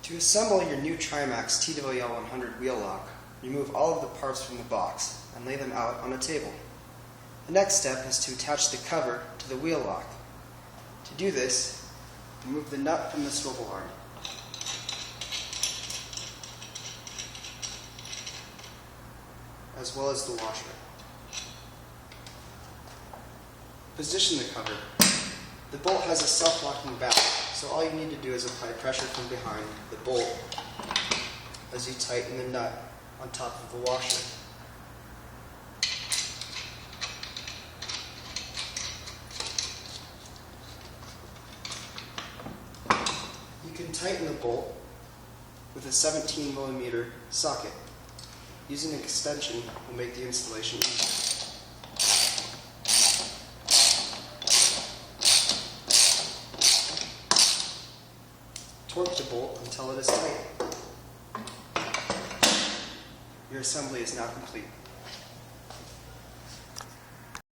To assemble your new TRIMAX TWL100 Wheel Lock, remove all of the parts from the box and lay them out on a table. The next step is to attach the cover to the wheel lock. To do this, remove the nut from the swivel arm. As well as the washer. Position the cover. The bolt has a self-locking valve, so all you need to do is apply pressure from behind the bolt as you tighten the nut on top of the washer. You can tighten the bolt with a 17mm socket. Using an extension will make the installation easier. Torque the bolt until it is tight. Your assembly is now complete.